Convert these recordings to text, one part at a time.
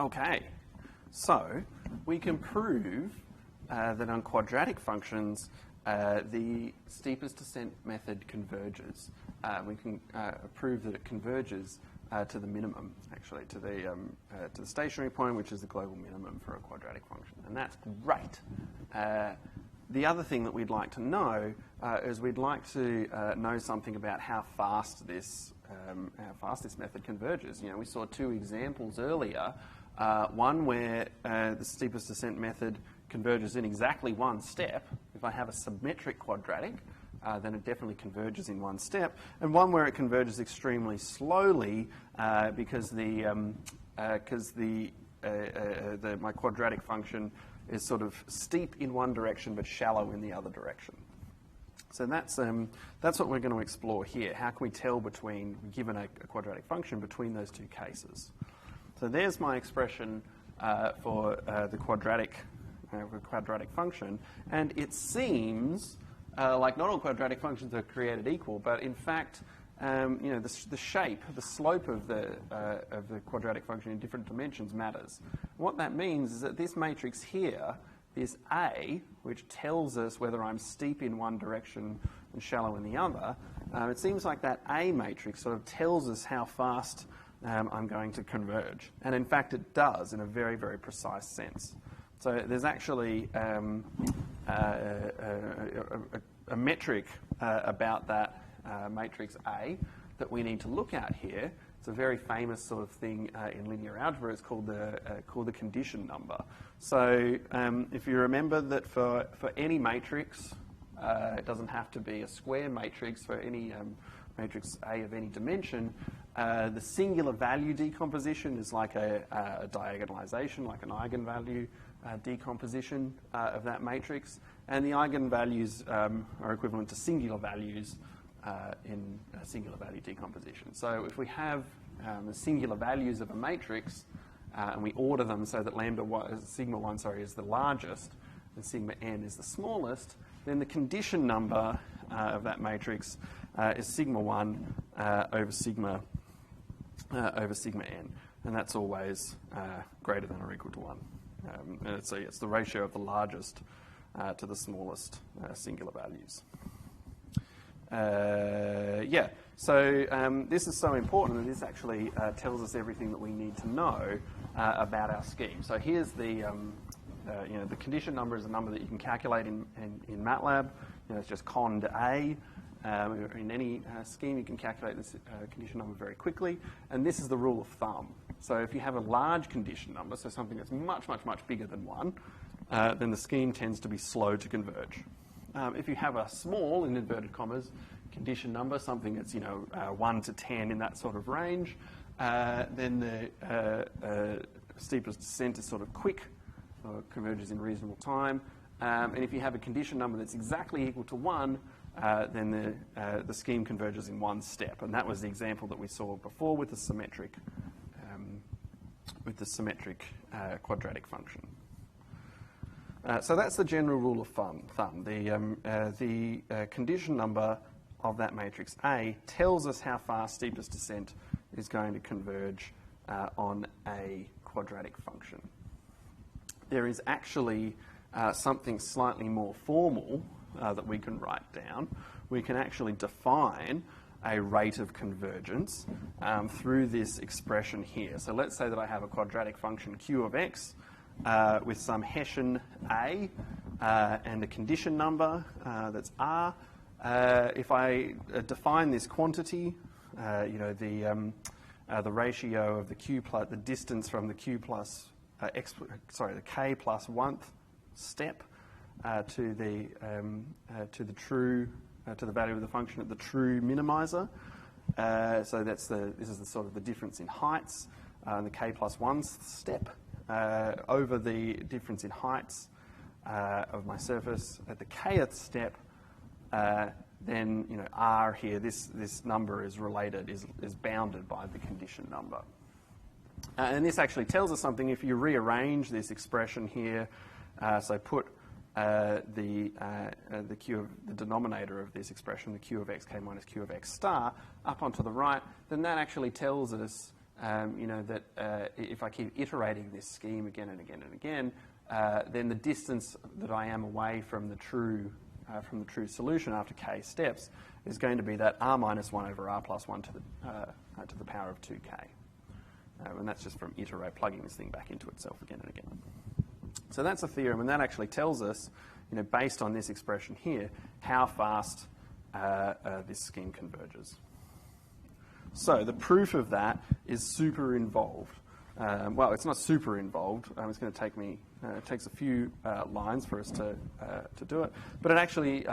Okay, so we can prove that on quadratic functions, the steepest descent method converges. We can prove that it converges to the minimum, actually, to the stationary point, which is the global minimum for a quadratic function, and that's great. The other thing that we'd like to know is we'd like to know something about how fast this method converges. You know, we saw two examples earlier. One where the steepest descent method converges in exactly one step. If I have a symmetric quadratic, then it definitely converges in one step. And one where it converges extremely slowly because my quadratic function is sort of steep in one direction but shallow in the other direction. So that's what we're going to explore here. How can we tell given a quadratic function, between those two cases? So there's my expression for the quadratic function, and it seems like not all quadratic functions are created equal, but in fact, the shape, the slope of the quadratic function in different dimensions matters. What that means is that this matrix here, this A, which tells us whether I'm steep in one direction and shallow in the other, it seems like that A matrix sort of tells us how fast I'm going to converge. And in fact, it does in a very, very precise sense. So there's actually a metric about that matrix A that we need to look at here. It's a very famous sort of thing in linear algebra. It's called the condition number. So if you remember that for any matrix, it doesn't have to be a square matrix. For any matrix A of any dimension, the singular value decomposition is like a diagonalization, like an eigenvalue decomposition of that matrix. And the eigenvalues are equivalent to singular values in singular value decomposition. So if we have the singular values of a matrix and we order them so that sigma 1 is the largest and sigma n is the smallest, then the condition number of that matrix is sigma 1 over sigma n, and that's always greater than or equal to 1. And it's the ratio of the largest to the smallest singular values. So this is so important that this actually tells us everything that we need to know about our scheme. So here's the condition number is a number that you can calculate in MATLAB. It's just cond A. In any scheme, you can calculate this condition number very quickly. And this is the rule of thumb. So if you have a large condition number, so something that's much, much, much bigger than 1, then the scheme tends to be slow to converge. If you have a small, in inverted commas, condition number, something that's 1 to 10 in that sort of range, then the steepest descent is sort of quick, or converges in reasonable time. And if you have a condition number that's exactly equal to 1, then the scheme converges in one step. And that was the example that we saw before with the symmetric quadratic function. So that's the general rule of thumb. The condition number of that matrix A tells us how far steepest descent is going to converge on a quadratic function. There is actually something slightly more formal that we can write down. We can actually define a rate of convergence through this expression here. So let's say that I have a quadratic function q of x with some Hessian A and a condition number that's r. If I define this quantity, the ratio of the q plus the distance from the q plus the k plus 1th step to the value of the function at the true minimizer. So this is the sort of the difference in heights, the k plus 1th step over the difference in heights of my surface at the kth step. Then r here, this number is related, is bounded by the condition number. And this actually tells us something. If you rearrange this expression here, so put the denominator of this expression, the q of x k minus q of x star, up onto the right, then that actually tells us you know, that if I keep iterating this scheme again and again and again, then the distance that I am away from the true solution after k steps is going to be that r minus 1 over r plus 1 to the power of 2k. And that's just from plugging this thing back into itself again and again. So that's a theorem, and that actually tells us, you know, based on this expression here, how fast this scheme converges. So the proof of that is super involved. Well, it's not super involved. It's going to take me. It takes a few lines for us to do it, but it actually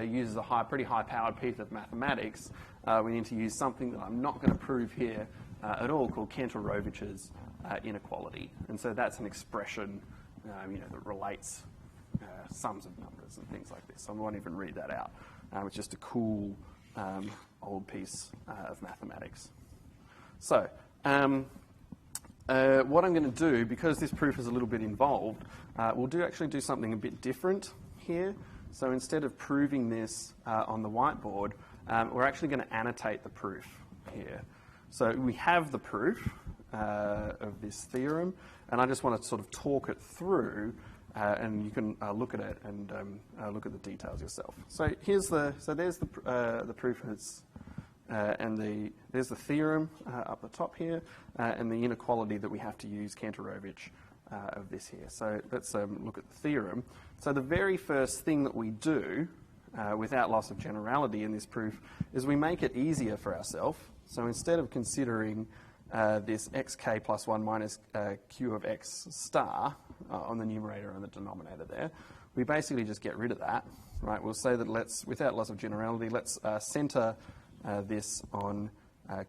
uses a pretty high-powered piece of mathematics. We need to use something that I'm not going to prove here at all, called Cantor-Rovich's inequality, and so that's an expression, you know, that relates sums of numbers and things like this. So I won't even read that out. It's just a cool old piece of mathematics. So. What I'm going to do, because this proof is a little bit involved, we'll actually do something a bit different here. So instead of proving this on the whiteboard, we're actually going to annotate the proof here. So we have the proof of this theorem, and I just want to sort of talk it through, and you can look at it and look at the details yourself. So there's the proof. There's the theorem up the top here, and the inequality that we have to use, Cantor-Rovich, of this here. So let's look at the theorem. So the very first thing that we do, without loss of generality in this proof, is we make it easier for ourselves. So instead of considering this xk plus 1 minus q of x star on the numerator and the denominator there, we basically just get rid of that. Right? We'll say that without loss of generality, let's center this on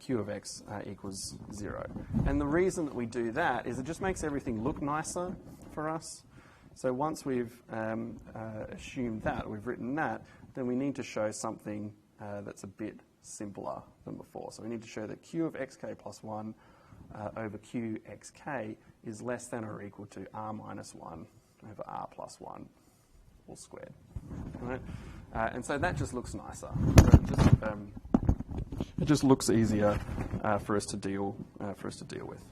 q of x equals 0. And the reason that we do that is it just makes everything look nicer for us. So once we've assumed that, we've written that, then we need to show something that's a bit simpler than before. So we need to show that q of xk plus 1 over q xk is less than or equal to r minus 1 over r plus 1 all squared. Right? And so that just looks nicer. So it just looks easier for us to deal with.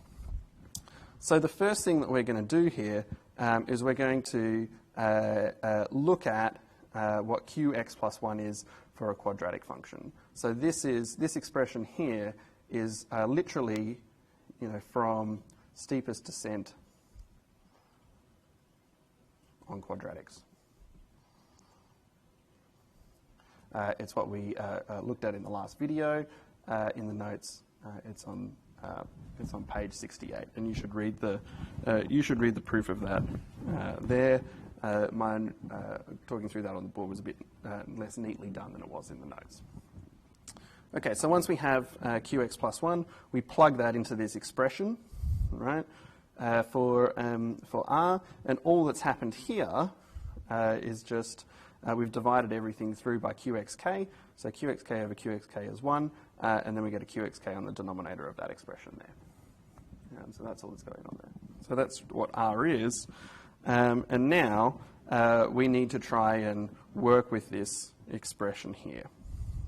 So the first thing that we're going to do here is we're going to look at what qx plus 1 is for a quadratic function. So this expression here is literally, you know, from steepest descent on quadratics. It's what we looked at in the last video. In the notes, it's on page 68, and you should read the proof of that there. Mine talking through that on the board was a bit less neatly done than it was in the notes. Okay, so once we have qx plus 1, we plug that into this expression, right? For r, and all that's happened here is just we've divided everything through by qxk, so qxk over qxk is 1, and then we get a qxk on the denominator of that expression there. So that's all that's going on there. So that's what r is, and now we need to try and work with this expression here,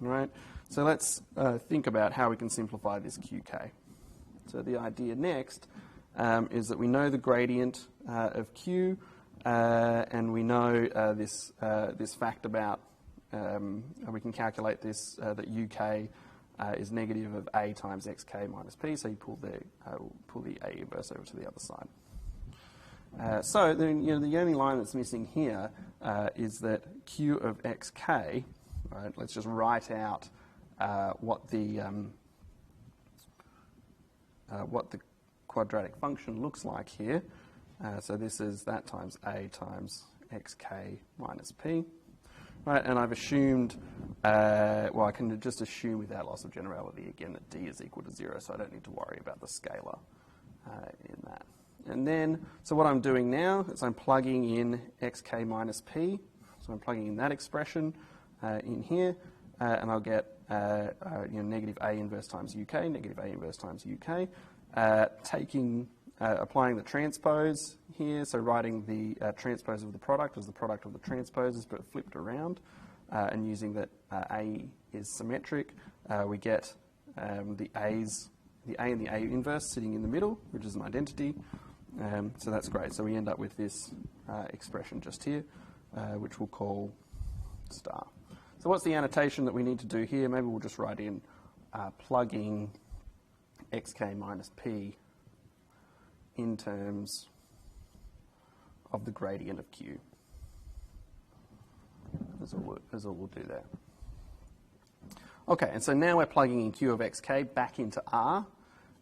right? So let's think about how we can simplify this qk. So the idea next is that we know the gradient of q, and we know this fact about, we can calculate this, that uk is negative of a times xk minus p, so you pull the a inverse over to the other side. So then, you know, the only line that's missing here is that q of xk, right, let's just write out what the quadratic function looks like here. So this is that times a times xk minus p. Right, and I've assumed, well, I can just assume without loss of generality again that d is equal to 0, so I don't need to worry about the scalar in that. And then, so what I'm doing now is I'm plugging in xk minus p, so I'm plugging in that expression in here, and I'll get negative a inverse times uk, negative a inverse times uk, applying the transpose here, so writing the transpose of the product as the product of the transposes, but flipped around, and using that A is symmetric, we get the A's A and the A inverse sitting in the middle, which is an identity. So that's great. So we end up with this expression just here, which we'll call star. So what's the annotation that we need to do here? Maybe we'll just write in plugging xk minus p in terms of the gradient of q. That's all we'll do there. Okay, and so now we're plugging in q of xk back into R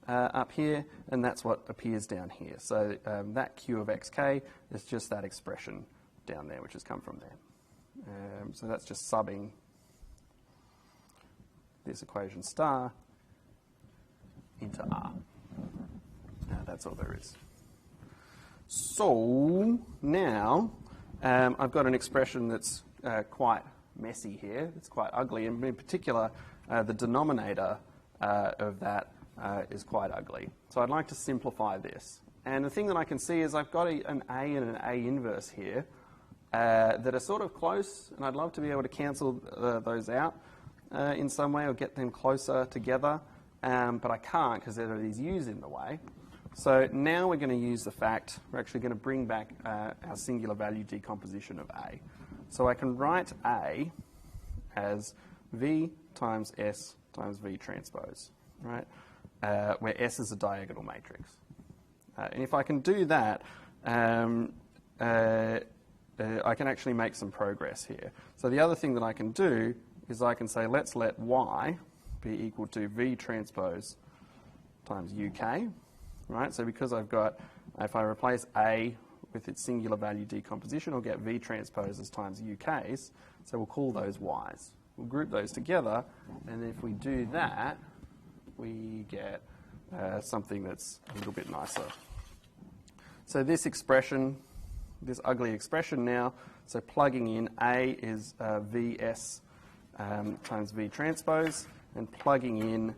up here, and that's what appears down here. So that q of xk is just that expression down there, which has come from there. So that's just subbing this equation star into R. That's all there is. So now I've got an expression that's quite messy here. It's quite ugly, and in particular, the denominator of that is quite ugly. So I'd like to simplify this. And the thing that I can see is I've got an A and an A inverse here that are sort of close, and I'd love to be able to cancel those out in some way or get them closer together, but I can't because there are these u's in the way. So now we're going to use the fact, we're actually going to bring back our singular value decomposition of A. So I can write A as V times S times V transpose, right? Where S is a diagonal matrix. And if I can do that, I can actually make some progress here. So the other thing that I can do is I can say, let's let Y be equal to V transpose times UK, right? So because I've got, if I replace A with its singular value decomposition, I'll get V transposes times UKs, so we'll call those Ys. We'll group those together, and if we do that, we get something that's a little bit nicer. So this expression, this ugly expression now, so plugging in A is Vs times V transpose, and plugging in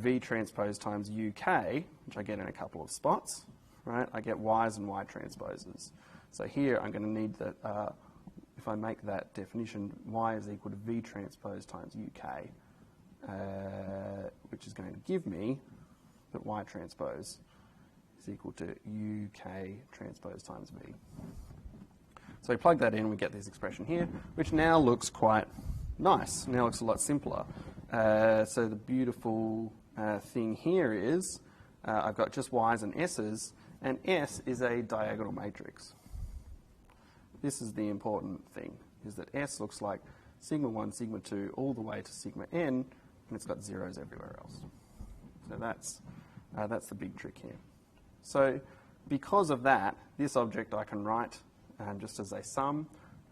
V transpose times UK, which I get in a couple of spots, right? I get Ys and Y transposes. So here I'm going to need that, if I make that definition, Y is equal to V transpose times UK, which is going to give me that Y transpose is equal to UK transpose times V. So we plug that in, we get this expression here, which now looks quite nice. Now looks a lot simpler. So the beautiful thing here is I've got just Y's and S's, and S is a diagonal matrix. This is the important thing, is that S looks like sigma 1, sigma 2, all the way to sigma n, and it's got zeros everywhere else. So that's the big trick here. So because of that, this object I can write just as a sum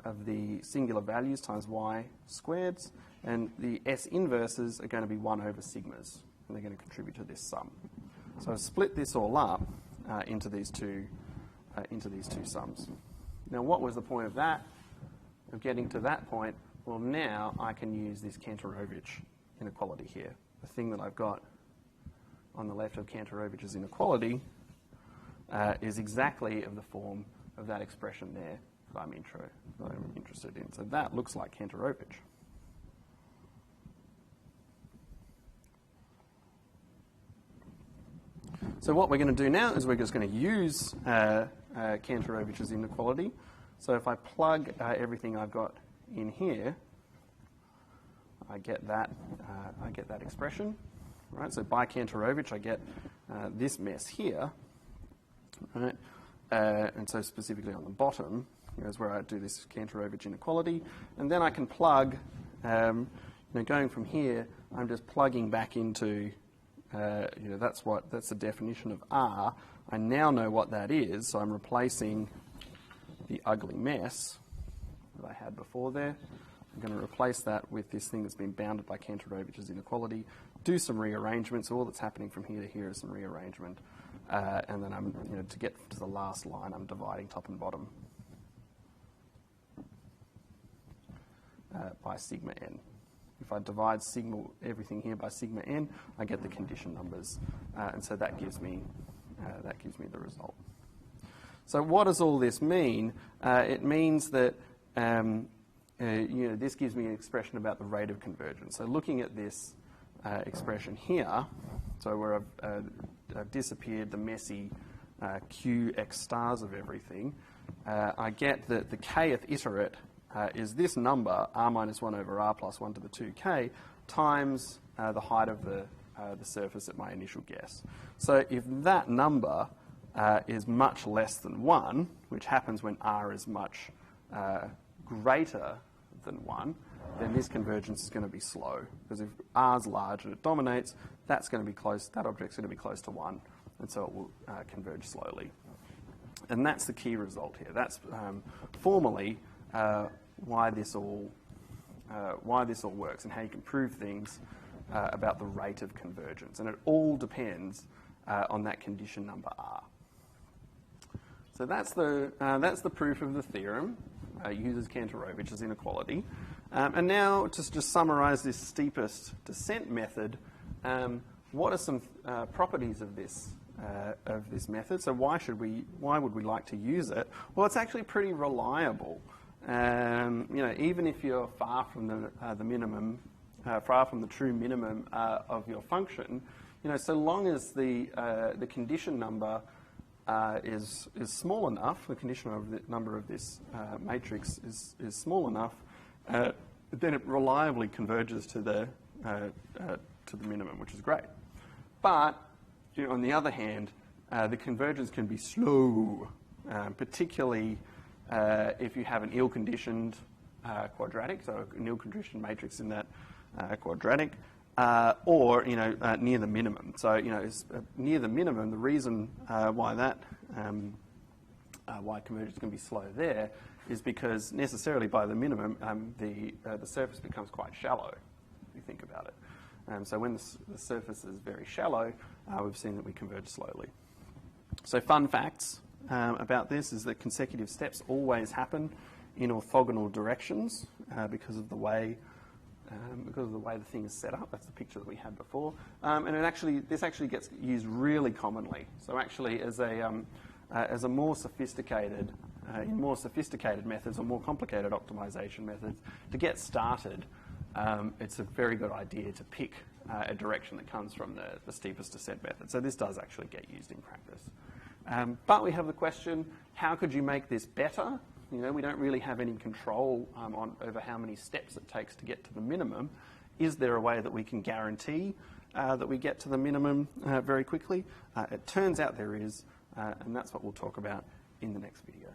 of the singular values times y squareds, and the S inverses are going to be 1 over sigmas, and they're going to contribute to this sum. So I've split this all up into these two sums. Now, what was the point of that? Of getting to that point? Well, now I can use this Kantorovich inequality here. The thing that I've got on the left of Kantorovich's inequality is exactly of the form of that expression there that I'm interested in. So that looks like Kantorovich. So what we're going to do now is we're just going to use Kantorovich's inequality. So if I plug everything I've got in here, I get that expression, right? So by Kantorovich, I get this mess here, right? And so specifically on the bottom is where I do this Kantorovich inequality, and then I can plug. Going from here, I'm just plugging back into. That's the definition of R. I now know what that is, so I'm replacing the ugly mess that I had before there. I'm going to replace that with this thing that's been bounded by Kantorovich's inequality, do some rearrangement. So all that's happening from here to here is some rearrangement, and then I'm, to get to the last line, I'm dividing top and bottom by sigma n. If I divide everything here by sigma n, I get the condition numbers, and so that gives me the result. So what does all this mean? It means that this gives me an expression about the rate of convergence. So looking at this expression here, so where I've disappeared the messy qx stars of everything, I get that the kth iterate is this number, r minus 1 over r plus 1 to the 2k, times the height of the surface at my initial guess. So if that number is much less than 1, which happens when r is much greater than 1, then this convergence is going to be slow. Because if r is large and it dominates, that's going to be close, that object's going to be close to 1, and so it will converge slowly. And that's the key result here. That's formally why this all works and how you can prove things about the rate of convergence. And it all depends on that condition number r. So that's the proof of the theorem. Uses Kantorovic's inequality. And now, to just summarize this steepest descent method, what are some properties of this method? So why would we like to use it? Well, it's actually pretty reliable. Even if you're far from the minimum, far from the true minimum of your function, so long as the condition number is small enough, the condition of the number of this matrix is small enough, then it reliably converges to the minimum, which is great. But on the other hand, the convergence can be slow, particularly if you have an ill-conditioned quadratic, so an ill-conditioned matrix in that quadratic, or near the minimum. So near the minimum, the reason why convergence can be slow there is because necessarily by the minimum the surface becomes quite shallow, if you think about it. So when the surface is very shallow, we've seen that we converge slowly. So fun facts about this is that consecutive steps always happen in orthogonal directions because of the way the thing is set up. That's the picture that we had before. And this actually gets used really commonly. So actually, as a more sophisticated, in more sophisticated methods or more complicated optimization methods, to get started, it's a very good idea to pick a direction that comes from the steepest descent method. So this does actually get used in practice. But we have the question, how could you make this better? We don't really have any control over how many steps it takes to get to the minimum. Is there a way that we can guarantee that we get to the minimum very quickly? It turns out there is, and that's what we'll talk about in the next video.